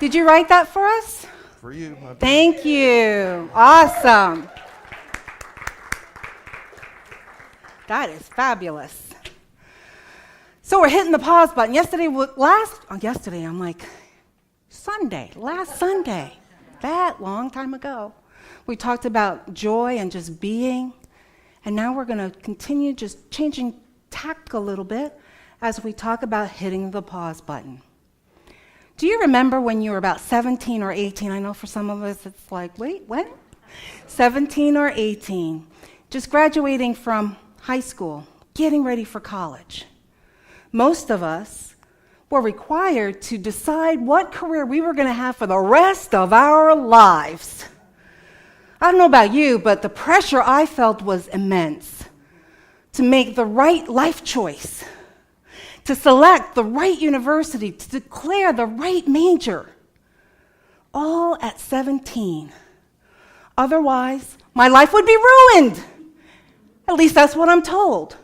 Did you write that for us? For you, my Thank you. Awesome. That is fabulous. So we're hitting the pause button. Last Sunday, that long time ago, we talked about joy and just being, and now we're going to continue just changing tack a little bit as we talk about hitting the pause button. Do you remember when you were about 17 or 18? I know for some of us it's like, wait, when? 17 or 18, just graduating from high school, getting ready for college. Most of us were required to decide what career we were going to have for the rest of our lives. I don't know about you, but the pressure I felt was immense to make the right life choice, to select the right university, to declare the right major, all at 17. Otherwise, my life would be ruined. At least that's what I'm told.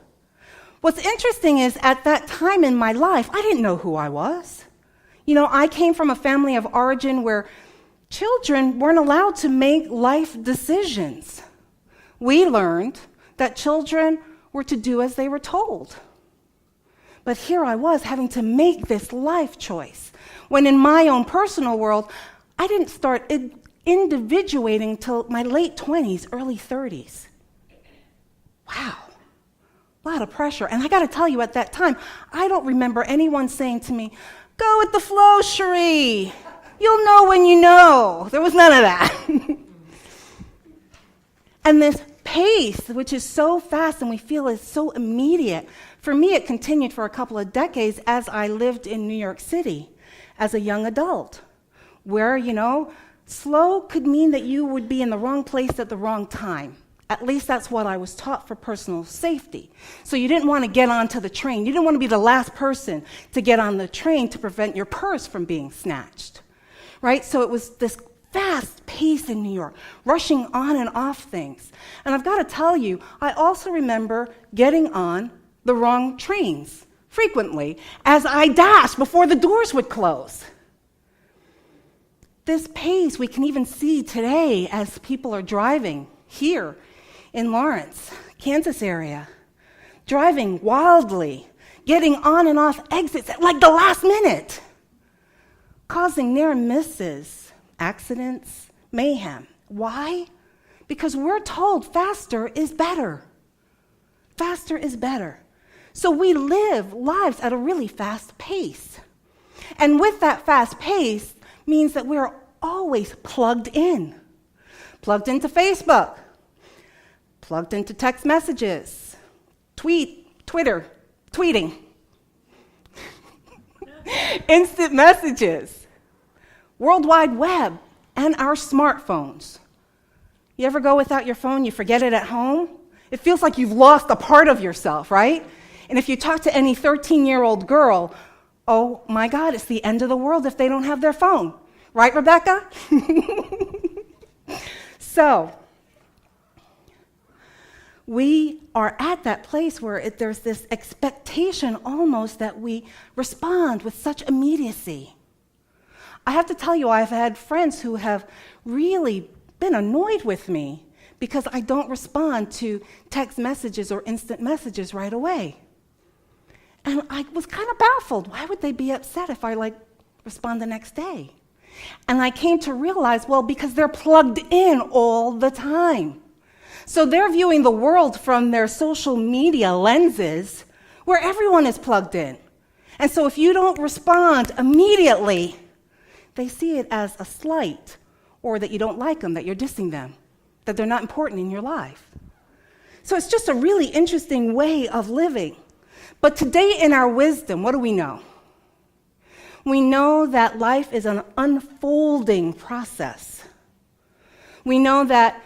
What's interesting is at that time in my life, I didn't know who I was. You know, I came from a family of origin where children weren't allowed to make life decisions. We learned that children were to do as they were told. But here I was having to make this life choice, when in my own personal world, I didn't start individuating till my late 20s, early 30s. Wow, a lot of pressure. And I got to tell you, at that time, I don't remember anyone saying to me, "Go with the flow, Cherie. You'll know when you know." There was none of that. And this pace, which is so fast and we feel is so immediate, for me it continued for a couple of decades as I lived in New York City as a young adult, where, you know, slow could mean that you would be in the wrong place at the wrong time. At least that's what I was taught for personal safety. So you didn't want to get onto the train. You didn't want to be the last person to get on the train to prevent your purse from being snatched, right? So it was this fast pace in New York, rushing on and off things. And I've got to tell you, I also remember getting on the wrong trains frequently as I dashed before the doors would close. This pace we can even see today as people are driving here in Lawrence, Kansas area, driving wildly, getting on and off exits at like the last minute, causing near misses, accidents, mayhem. Why? Because we're told faster is better. Faster is better. So we live lives at a really fast pace. And with that fast pace means that we're always plugged in. Plugged into Facebook, plugged into text messages, Twitter, tweeting, instant messages, World Wide Web, and our smartphones. You ever go without your phone, you forget it at home? It feels like you've lost a part of yourself, right? And if you talk to any 13-year-old girl, oh my God, it's the end of the world if they don't have their phone. Right, Rebecca? So, we are at that place where there's this expectation almost that we respond with such immediacy. I have to tell you, I've had friends who have really been annoyed with me because I don't respond to text messages or instant messages right away. And I was kind of baffled. Why would they be upset if I respond the next day? And I came to realize, well, because they're plugged in all the time. So they're viewing the world from their social media lenses where everyone is plugged in. And so if you don't respond immediately, they see it as a slight, or that you don't like them, that you're dissing them, that they're not important in your life. So it's just a really interesting way of living. But today in our wisdom, what do we know? We know that life is an unfolding process. We know that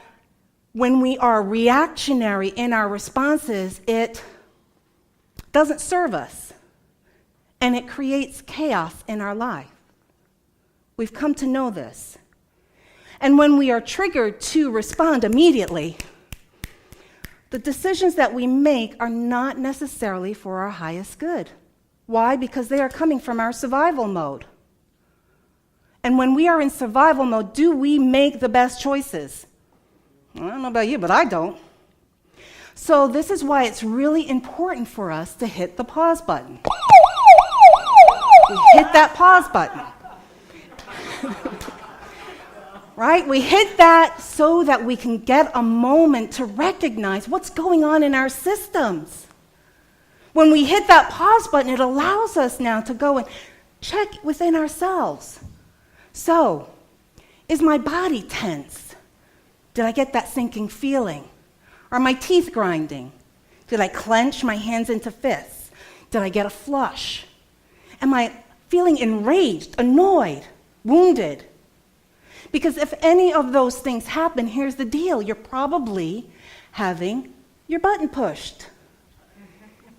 when we are reactionary in our responses, it doesn't serve us, and it creates chaos in our life. We've come to know this. And when we are triggered to respond immediately, the decisions that we make are not necessarily for our highest good. Why? Because they are coming from our survival mode. And when we are in survival mode, do we make the best choices? I don't know about you, but I don't. So this is why it's really important for us to hit the pause button. We hit that pause button. Right? We hit that so that we can get a moment to recognize what's going on in our systems. When we hit that pause button, it allows us now to go and check within ourselves. So, is my body tense? Did I get that sinking feeling? Are my teeth grinding? Did I clench my hands into fists? Did I get a flush? Am I feeling enraged, annoyed, wounded? Because if any of those things happen, here's the deal. You're probably having your button pushed.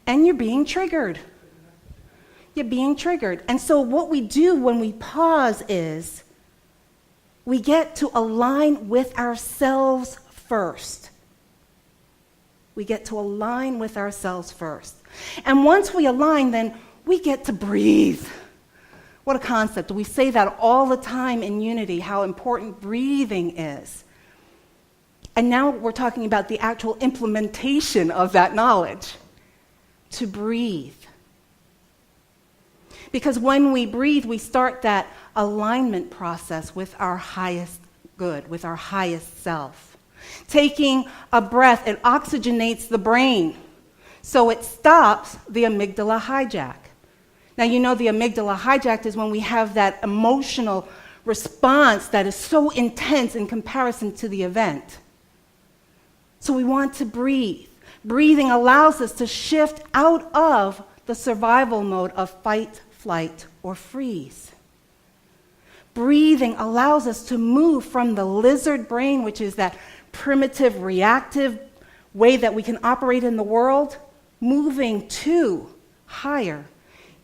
And you're being triggered. You're being triggered. And so what we do when we pause is we get to align with ourselves first. We get to align with ourselves first. And once we align, then we get to breathe. What a concept. We say that all the time in Unity, how important breathing is. And now we're talking about the actual implementation of that knowledge. To breathe. Because when we breathe, we start that alignment process with our highest good, with our highest self. Taking a breath, it oxygenates the brain, so it stops the amygdala hijack. Now, you know the amygdala hijack is when we have that emotional response that is so intense in comparison to the event. So we want to breathe. Breathing allows us to shift out of the survival mode of fight, flight, or freeze. Breathing allows us to move from the lizard brain, which is that primitive, reactive way that we can operate in the world, moving to higher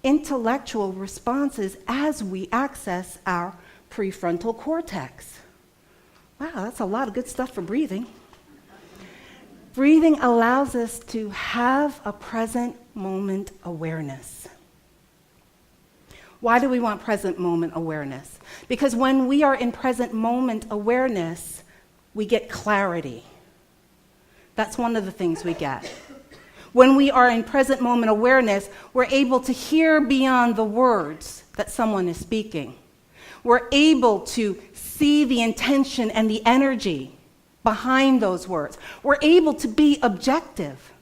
intellectual responses as we access our prefrontal cortex. Wow, that's a lot of good stuff for breathing. Breathing allows us to have a present moment awareness. Why do we want present moment awareness? Because when we are in present moment awareness, we get clarity. That's one of the things we get. When we are in present moment awareness, we're able to hear beyond the words that someone is speaking. We're able to see the intention and the energy behind those words. We're able to be objective.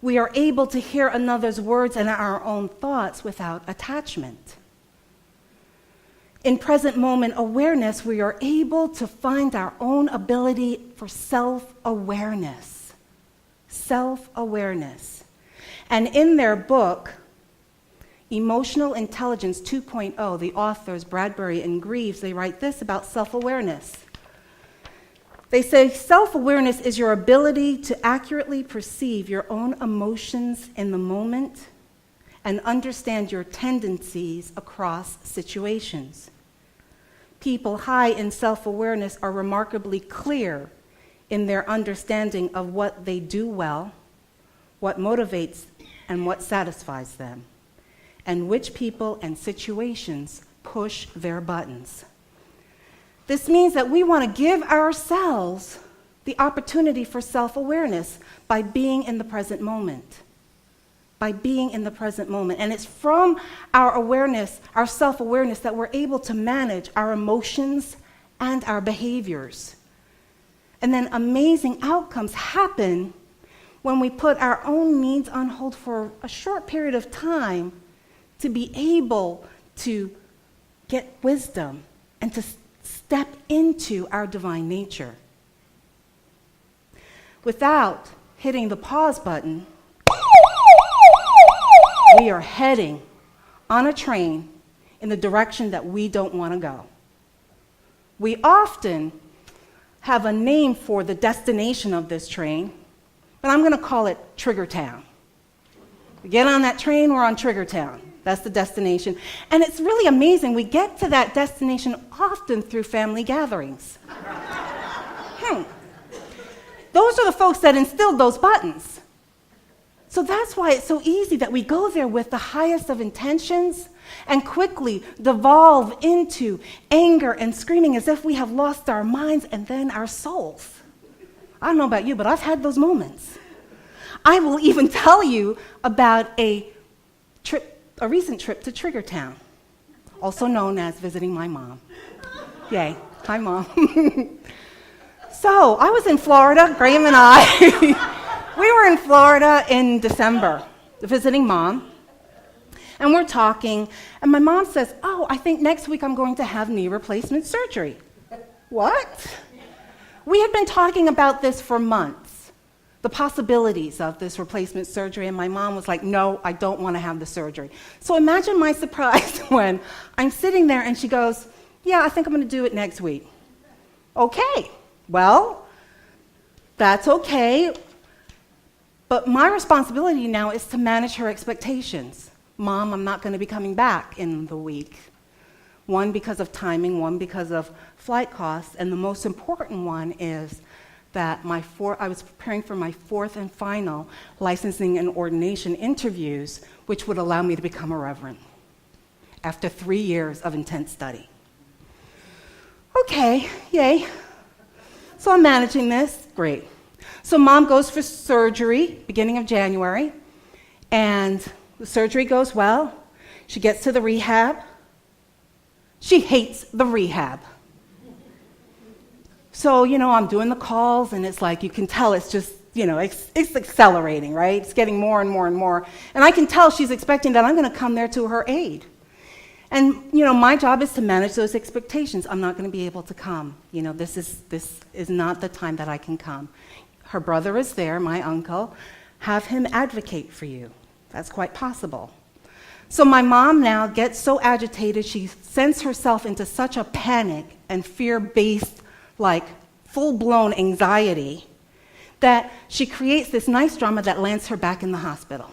We are able to hear another's words and our own thoughts without attachment. In present moment awareness, we are able to find our own ability for self-awareness. Self-awareness. And in their book, Emotional Intelligence 2.0, the authors Bradbury and Greaves, they write this about self-awareness. They say, self-awareness is your ability to accurately perceive your own emotions in the moment and understand your tendencies across situations. People high in self-awareness are remarkably clear in their understanding of what they do well, what motivates and what satisfies them, and which people and situations push their buttons. This means that we want to give ourselves the opportunity for self-awareness by being in the present moment. By being in the present moment. And it's from our awareness, our self-awareness, that we're able to manage our emotions and our behaviors. And then amazing outcomes happen when we put our own needs on hold for a short period of time to be able to get wisdom and to step into our divine nature. Without hitting the pause button, we are heading on a train in the direction that we don't want to go. We often have a name for the destination of this train, but I'm going to call it Trigger Town. We get on that train, we're on Trigger Town. That's the destination. And it's really amazing. We get to that destination often through family gatherings. Those are the folks that instilled those buttons. So that's why it's so easy that we go there with the highest of intentions and quickly devolve into anger and screaming as if we have lost our minds and then our souls. I don't know about you, but I've had those moments. I will even tell you about a recent trip to Triggertown, also known as visiting my mom. Yay. Hi, Mom. So I was in Florida, Graham and I. We were in Florida in December, visiting Mom. And we're talking, and my mom says, "Oh, I think next week I'm going to have knee replacement surgery." What? We had been talking about this for months, the possibilities of this replacement surgery, and my mom was like, "No, I don't want to have the surgery." So imagine my surprise when I'm sitting there and she goes, "Yeah, I think I'm going to do it next week." Okay, well, that's okay, but my responsibility now is to manage her expectations. Mom, I'm not going to be coming back in the week. One, because of timing, one, because of flight costs, and the most important one is that I was preparing for my fourth and final licensing and ordination interviews, which would allow me to become a reverend after 3 years of intense study. Okay, yay. So I'm managing this, great. So Mom goes for surgery, beginning of January, and the surgery goes well. She gets to the rehab. She hates the rehab. So, I'm doing the calls, and it's like, you can tell it's just, it's accelerating, right? It's getting more and more and more. And I can tell she's expecting that I'm going to come there to her aid. And, my job is to manage those expectations. I'm not going to be able to come. This is not the time that I can come. Her brother is there, my uncle. Have him advocate for you. That's quite possible. So my mom now gets so agitated, she sends herself into such a panic and fear-based, full-blown anxiety, that she creates this nice drama that lands her back in the hospital.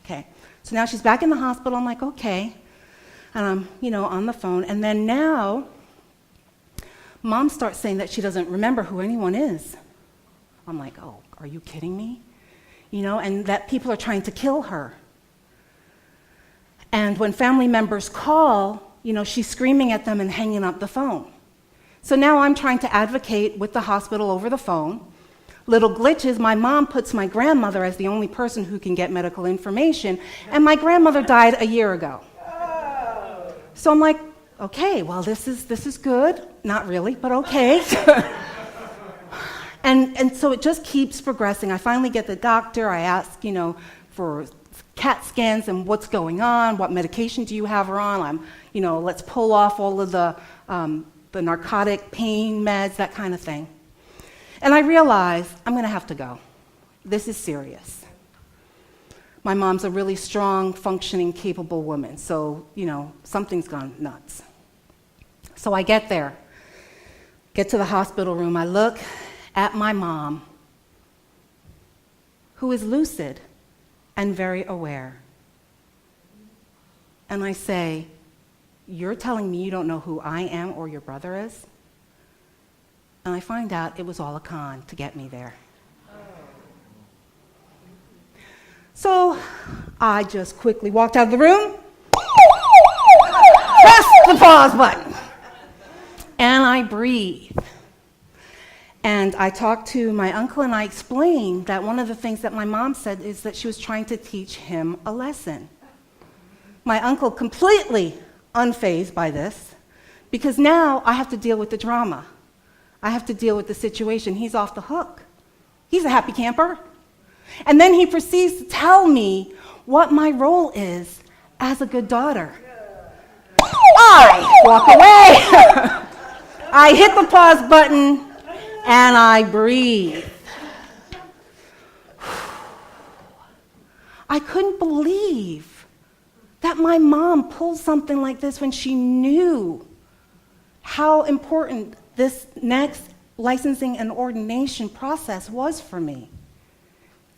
Okay, so now she's back in the hospital. I'm like, okay. And I'm, on the phone. And then now, Mom starts saying that she doesn't remember who anyone is. I'm like, oh, are you kidding me? And that people are trying to kill her. And when family members call, she's screaming at them and hanging up the phone. So now I'm trying to advocate with the hospital over the phone. Little glitches, my mom puts my grandmother as the only person who can get medical information, and my grandmother died a year ago. So I'm like, okay, well, this is good. Not really, but okay. And so it just keeps progressing. I finally get the doctor. I ask, for CAT scans and what's going on, what medication do you have her on? Let's pull off all of the narcotic pain meds, that kind of thing. And I realize I'm going to have to go. This is serious. My mom's a really strong, functioning, capable woman, so, something's gone nuts. So I get there, get to the hospital room. I look at my mom, who is lucid and very aware. And I say, "You're telling me you don't know who I am or your brother is?" And I find out it was all a con to get me there. So I just quickly walked out of the room, pressed the pause button, and I breathe. And I talked to my uncle, and I explained that one of the things that my mom said is that she was trying to teach him a lesson. My uncle, completely unfazed by this, because now I have to deal with the drama. I have to deal with the situation. He's off the hook. He's a happy camper. And then he proceeds to tell me what my role is as a good daughter. I walk away. I hit the pause button, and I breathe. I couldn't believe that my mom pulled something like this when she knew how important this next licensing and ordination process was for me.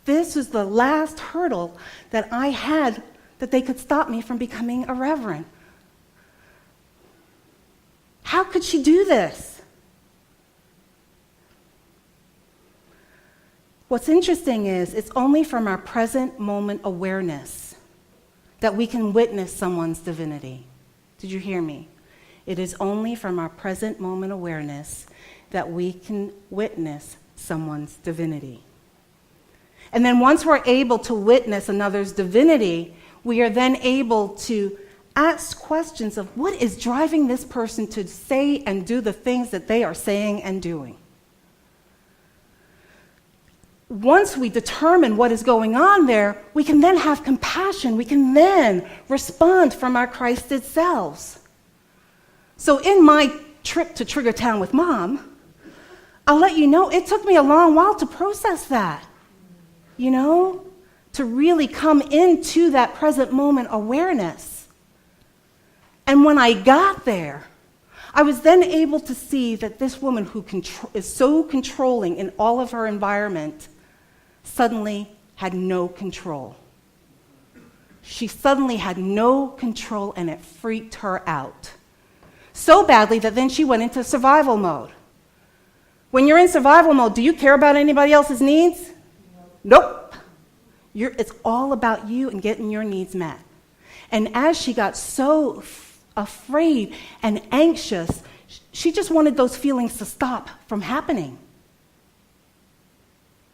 This was the last hurdle that I had that they could stop me from becoming a reverend. How could she do this? What's interesting is it's only from our present moment awareness that we can witness someone's divinity. Did you hear me? It is only from our present moment awareness that we can witness someone's divinity. And then once we're able to witness another's divinity, we are then able to ask questions of what is driving this person to say and do the things that they are saying and doing. Once we determine what is going on there, we can then have compassion. We can then respond from our Christed selves. So in my trip to Trigger Town with Mom, I'll let you know it took me a long while to process that, to really come into that present moment awareness. And when I got there, I was then able to see that this woman who is so controlling in all of her environment suddenly had no control. She suddenly had no control, and it freaked her out. So badly that then she went into survival mode. When you're in survival mode, do you care about anybody else's needs? Nope. It's all about you and getting your needs met. And as she got so afraid and anxious, she just wanted those feelings to stop from happening.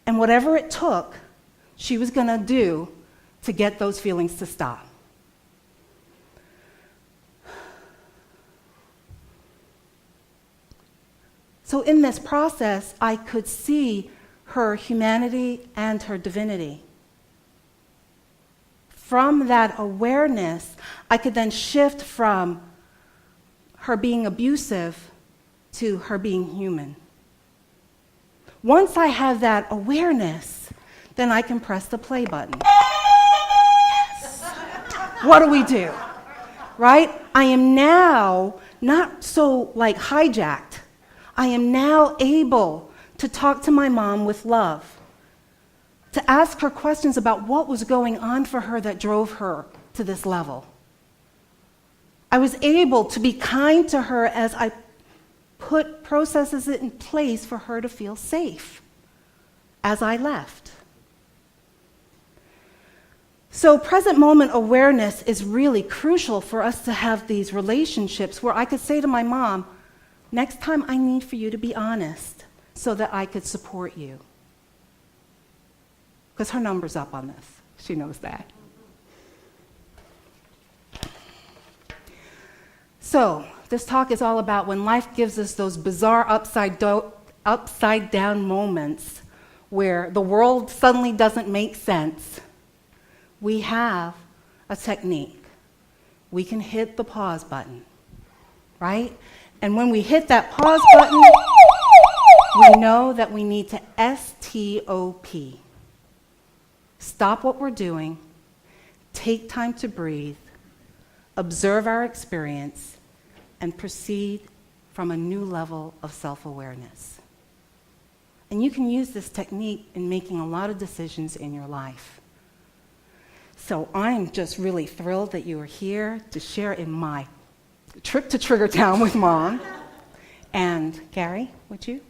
And whatever it took, she was going to do to get those feelings to stop. So in this process, I could see her humanity and her divinity. From that awareness, I could then shift from her being abusive to her being human. Once I have that awareness, then I can press the play button. Yes. What do? Right? I am now not so hijacked. I am now able to talk to my mom with love, to ask her questions about what was going on for her that drove her to this level. I was able to be kind to her as I put processes in place for her to feel safe as I left. So present moment awareness is really crucial for us to have these relationships where I could say to my mom, next time I need for you to be honest so that I could support you. Because her number's up on this. She knows that. So, this talk is all about when life gives us those bizarre upside down moments where the world suddenly doesn't make sense. We have a technique. We can hit the pause button, right? And when we hit that pause button, we know that we need to STOP. Stop what we're doing, take time to breathe, observe our experience, and proceed from a new level of self-awareness. And you can use this technique in making a lot of decisions in your life. So I'm just really thrilled that you are here to share in my trip to Trigger Town with Mom. And Gary, would you?